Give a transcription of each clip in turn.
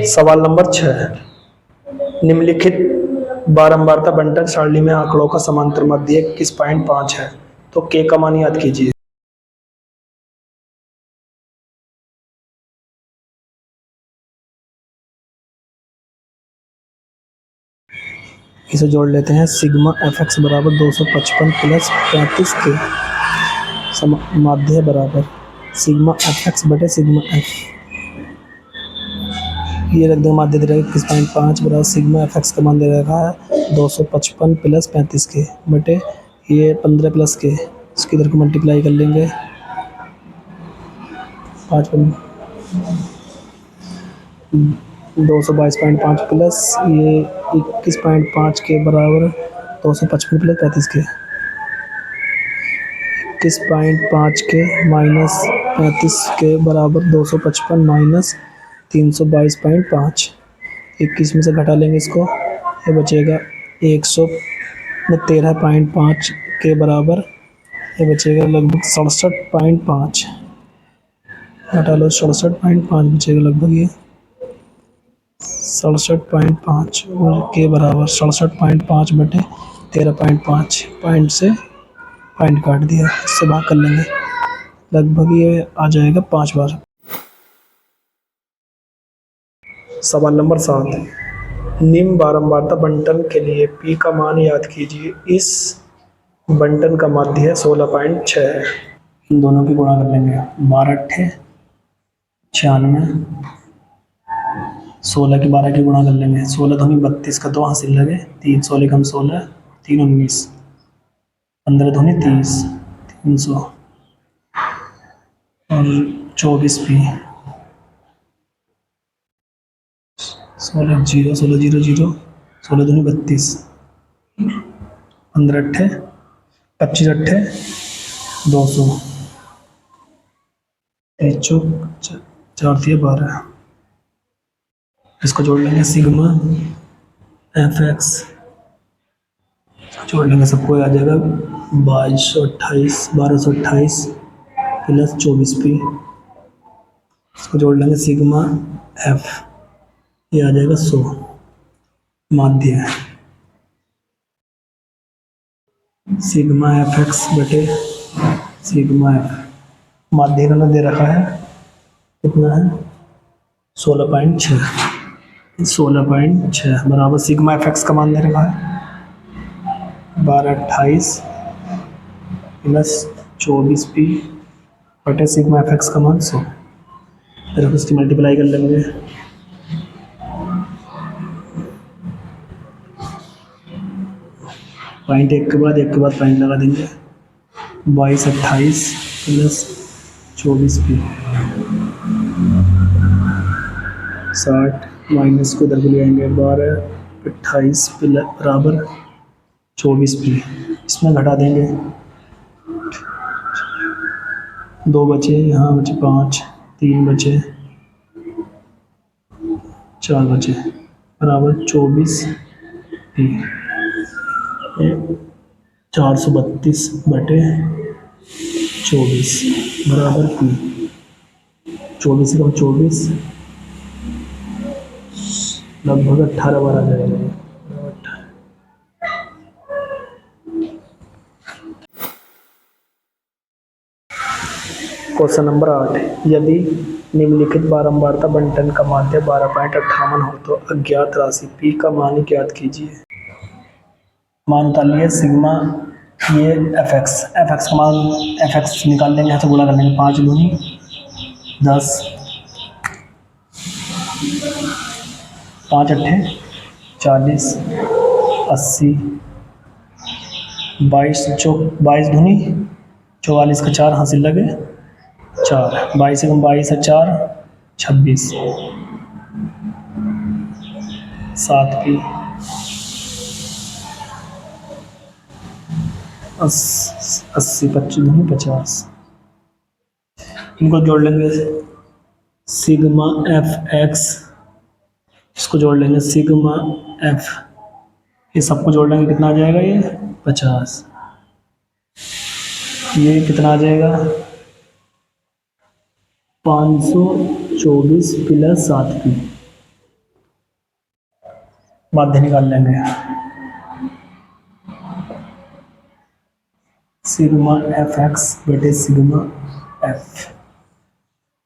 सवाल नंबर 6, निम्नलिखित बारंबारता बंटन सारणी में आंकड़ों का समांतर माध्य 21.5 है, तो के का मान याद कीजिए। इसे जोड़ लेते हैं। सिग्मा एफ एक्स बराबर 255 प्लस 35 के माध्य बराबर सिग्मा एफ एक्स बटे सिग्मा एफ, ये रख दो, माध्य दे रहा है 21.5 बराबर सिग्मा एफ एक्स का मान दे रखा है 255 प्लस 35 के बटे ये 15 प्लस के, इसकी इधर को मल्टीप्लाई कर लेंगे 5 222.5 प्लस ये 21.5 के बराबर 255 प्लस 35 के, 21.5 के माइनस 35 के बराबर 255 माइनस 322.5, 21 में से घटा लेंगे इसको, ये बचेगा 113.5 के बराबर, ये बचेगा लगभग 67.5, घटा लो 67.5 बचेगा लगभग, ये 67.5 और के बराबर 67.5 बटे 13.5, पॉइंट से पॉइंट काट दिया, इससे भाग कर लेंगे, लगभग ये आ जाएगा 5 बार। सवाल नंबर 7, निम्न बारंबारता बंटन के लिए पी का मान याद कीजिए। इस बंटन का माध्य है 16.6 है, इन दोनों की गुणा कर लेंगे, 12 अट्ठे 96, 16 की 12 की गुणा कर लेंगे, 16 दूनी 32 का 2 हासिल लगे, 3 16 कम 16 3 19, 15 दूनी 30 300 और 24 भी 16 0 16 0 0, 16 दूनी 32, 15 अट्ठे 25 अट्ठे 200, 4 दिए 12, इसको जोड़ लेंगे सिग्मा एफ एक्स, जोड़ लेंगे सबको आ जाएगा 1228 प्लस 24 पी, इसको जोड़ लेंगे सिग्मा एफ, ये आ जाएगा 100 माध्य है सिग्मा एफ एक्स बटे सिग्मा एफ, माध्य इन्होंने दे रखा है कितना है 16.6 बराबर सिग्मा एफ एक्स का मान दे रखा है 1228 प्लस 24 पी बटे सिग्मा एफ एक्स का मान 100, फिर उसकी मल्टीप्लाई कर लेंगे, पॉइंट एक के बाद पॉइंट लगा देंगे, 22 28 प्लस 24 पी 60 माइनस को इधर को ले आएंगे 12 28 बराबर 24 पी, इसमें घटा देंगे, 2 बचे, यहाँ बचे 5, 3 बचे 4 बचे बराबर 24 पी, 432 बटे 24 बराबर पी, 24 कम 24 लगभग 18 बार आ जाएगा। क्वेश्चन नंबर 8, यदि निम्नलिखित बारंबारता बंटन का माध्य 12.58 हो तो अज्ञात राशि पी का मान ज्ञात कीजिए। मान उतार लिए सिग्मा ये एफ एक्स का मान एफ एक्स निकाल लेंगे, यहाँ से गुणा कर लेंगे, 5 दूनी 10, 5 अट्ठे 40 80, 22 दूनी 44 का 4 हासिल लगे 4, 22 कम 22 है 4 26, 7 की 80 25 दूनी 50, इनको जोड़ लेंगे सिग्मा एफ एक्स, इसको जोड़ लेंगे सिग्मा एफ, ये सबको जोड़ लेंगे कितना आ जाएगा, ये 50, ये कितना आ जाएगा 500 524 प्लस 7p। माध्य निकाल लेंगे। सिग्मा एफ एक्स बटे सिग्मा एफ।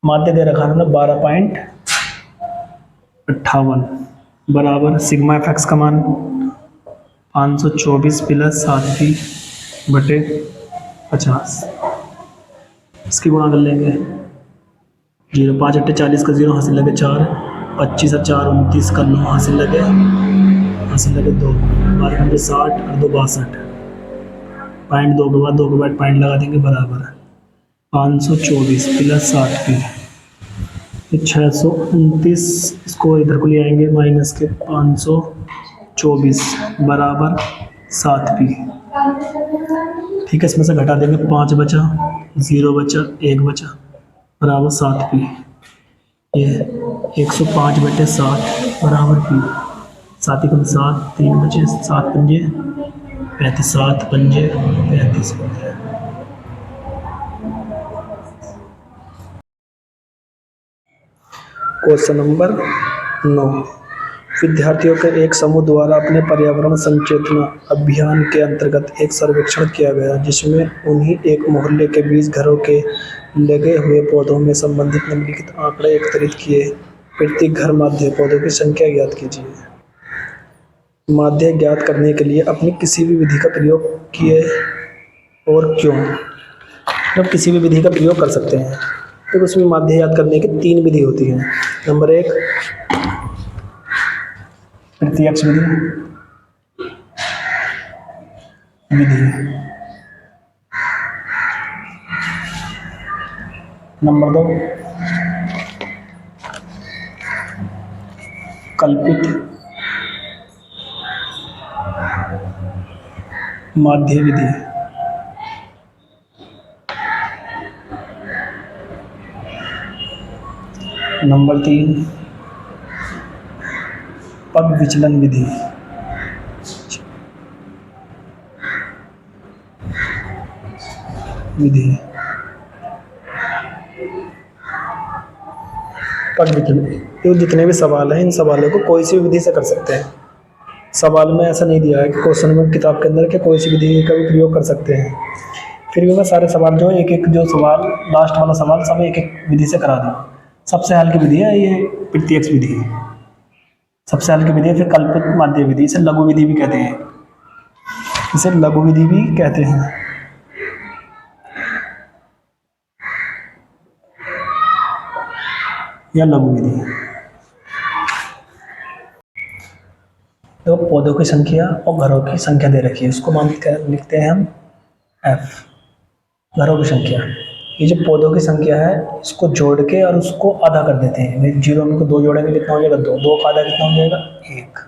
माध्य दे रखा है 12.58 बराबर सिग्मा एफ एक्स का मान 524 प्लस 7p बटे 50। इसकी गुणा कर लेंगे। 0 5 8 40 का 0 हासिल लगे 4, 25 और 4 29 का 9 हासिल लगे 2, 12 घंटे 60 और 2 62। पॉइंट 2 के बाद 2 के बाद पॉइंट लगा देंगे बराबर 524 प्लस 7p 629। इसको इधर को ले आएंगे माइनस के 524 बराबर 7p। ठीक है, इसमें से घटा देंगे 5 बचा, 0 बचा, 1 बचा बराबर 7p। ये 105 बटे 7 बराबर p। 7 कम 7 3 बचे, 7 पंजे 35, 7 पंजे 35 बचे। Question number 9। विद्यार्थियों के एक समूह द्वारा अपने पर्यावरण संचेतना अभियान के अंतर्गत एक सर्वेक्षण किया गया, जिसमें उन्हीं एक मोहल्ले के 20 घरों के लगे हुए पौधों में संबंधित निम्नलिखित आंकड़े एकत्रित किए। प्रत्येक घर माध्य पौधों की संख्या ज्ञात कीजिए। माध्य ज्ञात करने के लिए अपनी किसी भी विधि का प्रयोग किए और क्यों। मतलब किसी भी विधि का प्रयोग कर सकते हैं। तो उसमें माध्य ज्ञात करने की 3 विधि होती हैं। नंबर 1 प्रत्यक्ष विधि। नंबर 2 कल्पित माध्य विधि। नंबर 3 पग विचलन विधि। पग विचलन। ये जितने भी सवाल हैं, इन सवालों को कोई सी विधि से कर सकते हैं। सवाल में ऐसा नहीं दिया है कि क्वेश्चन में किताब के अंदर के कोई सी विधि का भी प्रयोग कर सकते हैं। फिर भी मैं सारे सवाल जो एक एक जो सवाल लास्ट वाला सवाल सब एक एक विधि से करा दूँ। सबसे हल्की विधि है ये प्रत्यक्ष विधि है। सबसे हल्की विधि है। फिर कल्पित माध्य विधि, इसे लघु विधि भी कहते हैं। इसे लघु विधि भी कहते हैं। या लघु विधि। तो पौधों की संख्या और घरों की संख्या दे रखी है, उसको मान लिखते हैं हम f। घरों की संख्या, ये जो पौधों की संख्या है इसको जोड़ के और उसको आधा कर देते हैं। 0 में को 2 जोड़ेंगे कितना हो जाएगा 2, 2 का आधा कितना हो जाएगा 1।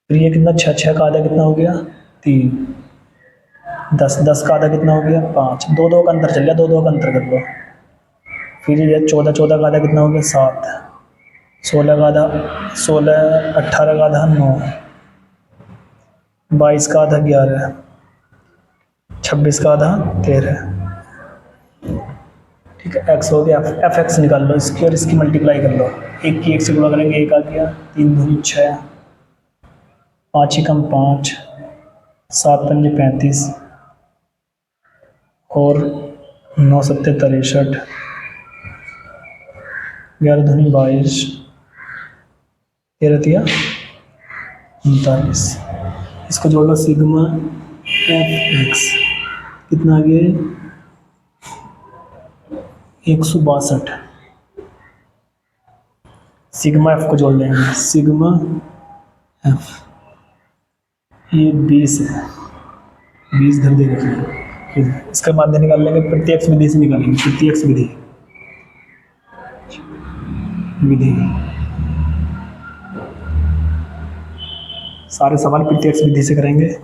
फिर ये कितना 6, 6 का आधा कितना हो गया 3, 10, 10 का आधा कितना हो गया 5, 2, 2 का अंतर चल गया, 2, 2 का अंतर कर लो। फिर ये 14, 14 का आधा कितना हो गया 7, 16 का आधा 16, 18 का आधा 9, 22 का आधा 11, 26 का आधा 13। ठीक है, x हो गया। एफ एक्स निकाल लो, इसकी और इसकी मल्टीप्लाई कर लो। 1 की 1 से गुणा करेंगे 1 आ गया, 3 दूनी 6, 5 एकम 5, 7 पंजे 35 और 9 सत्ते 63, 11 दूनी 22, 13 तिया 39। इसको जोड़ लो, सिग्मा एफ एक्स कितना आ गया 162। सिग्मा एफ को जोड़ लेंगे, सिग्मा एफ ये 20 है, 20 घर दे रखेंगे। इसका माध्य निकाल लेंगे, प्रत्यक्ष विधि से निकालेंगे। प्रत्यक्ष विधि सारे सवाल प्रत्यक्ष विधि से करेंगे।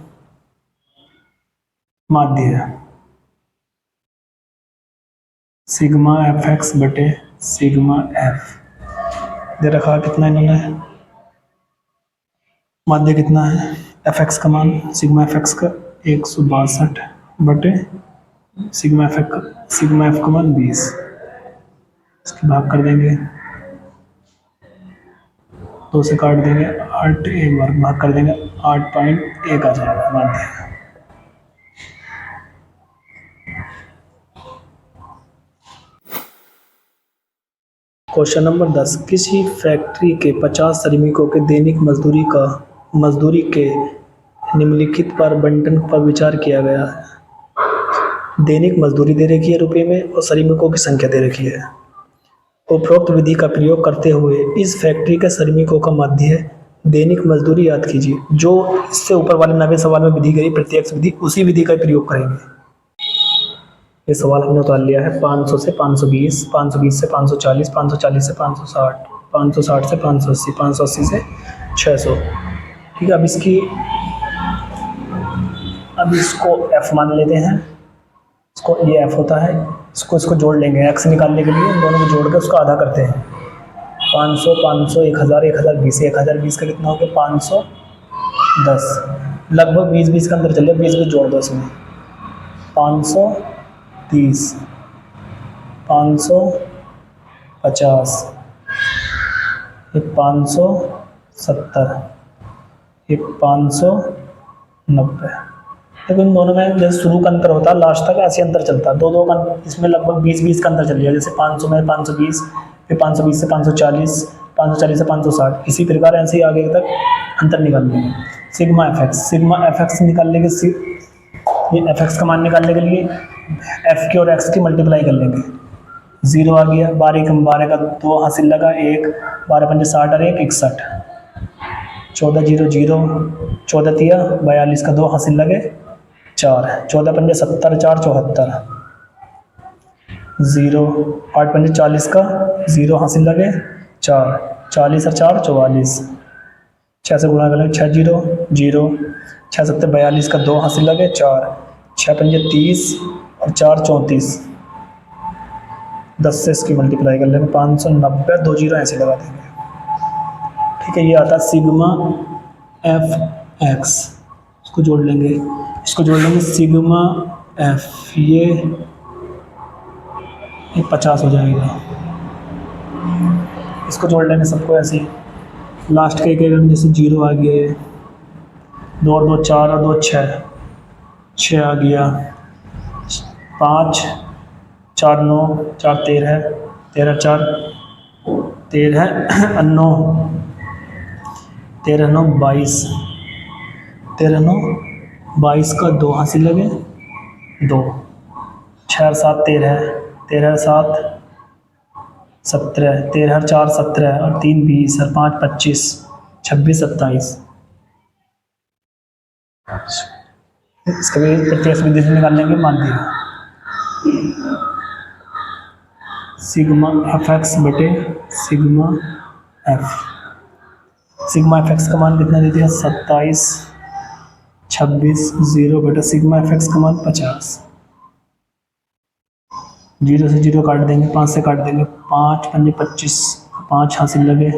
माध्य सिग्मा एफ एक्स बटे सिग्मा एफ दे रखा कितना इन्होंने। माध्य कितना है एफ एक्स का मान, सिग्मा एफ एक्स का 162 बटे सिग्मा एफ का मान 20। इसकी भाग कर देंगे, 2 से काट देंगे, 8 एक बार भाग कर देंगे, 8.1 आ जाएगा माध्य। क्वेश्चन नंबर 10, किसी फैक्ट्री के 50 श्रमिकों के दैनिक मजदूरी के निम्नलिखित पर बंटन पर विचार किया गया है। दैनिक मजदूरी दे रखी है रुपये में और श्रमिकों की संख्या दे रखी है। उपरोक्त विधि का प्रयोग करते हुए इस फैक्ट्री के श्रमिकों का माध्य दैनिक मजदूरी याद कीजिए। जो इससे ऊपर वाले 90 सवाल में विधि करी प्रत्यक्ष विधि, उसी विधि का प्रयोग करेंगे। ये सवाल हमने उतार लिया है 500 से 520, 520 से 540, 540 से 560, 560 से 580, 580 से 600। ठीक है, अब इसको f मान लेते हैं। इसको ये f होता है, इसको जोड़ लेंगे x निकालने के लिए। इन दोनों को जोड़ कर उसको आधा करते हैं। 500, 500, 1000, 1020, 1020 का कितना हो गया 510। लगभग 20-20 का अंदर चलिए, 20-20 जोड़ दो इसमें। 530, 550, 570, 590। देखो इन दोनों में जैसे शुरू का अंतर होता है, लास्ट तक ऐसे अंतर चलता है। दो का इसमें लगभग 20-20 का अंतर चल रहा है। जैसे 500 में 520, फिर 520 से 540, 540 से 560, इसी प्रकार ऐसे ही आगे तक अंतर निकाल लेंगे। सिग्मा एफ एक्स निकालने के ये एफ एक्स का मान निकालने के लिए एफ की और एक्स की मल्टीप्लाई कर लेंगे। 0 आ गया, 12 का 2 हासिल लगा, 1, 12 पंजे 60 और 1 61, 14 0 0, 14 तिया 42 का 2 हासिल लगे 4, 14 पंजे 70, 4 74, 0, 8 पंजे 40 का 0 हासिल लगे 4, 40 और 4 44, 6 से गुणा करें 6 0 0, 6 7 42 का 2 हासिल लगे 4, 6 पंजे 30 और 4 34, 10 से इसकी मल्टीप्लाई कर लेंगे 590, 2 0 ऐसे लगा देंगे। ठीक है, ये आता है सिग्मा एफ एक्स। इसको जोड़ लेंगे, सिग्मा एफ, ये 50 हो जाएगा। इसको जोड़ लेंगे सबको ऐसे ही। लास्ट के एक जैसे 0 आ गया, 2 और 2 4 और 2 6 आ गया, 5 4 9 4 13, 13 4 13 9 13 9 22, 13 9 22 का 2 हासिल लगे 2, 6 और 7 13, 13 7 17, 13 और 4 17 और 3 20 और 5 25, 26 27। इसका भी प्रत्यक्ष विधि से निकाल लेंगे माध्य। सिग्मा एफ एक्स बटे सिग्मा एफ एक्स का मान कितना दे दिया 27, 26 0 बटा सिग्मा एफ एक्स का मान 50। 0 से 0 काट देंगे, 5 से काट देंगे, 5 पंजे 25, 5 हासिल लगे,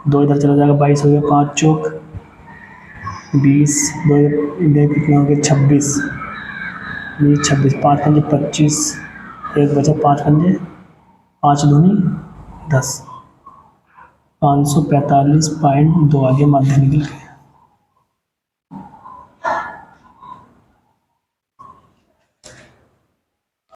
2 इधर चला जाएगा 22 हो गया, 5 चौक 20, 2 इधर कितना हो गया 26, 5 पंजे 25, 1 बचा 5 पंजे 5 दूनी 10, 545.2 आगे माध्य निकल गए।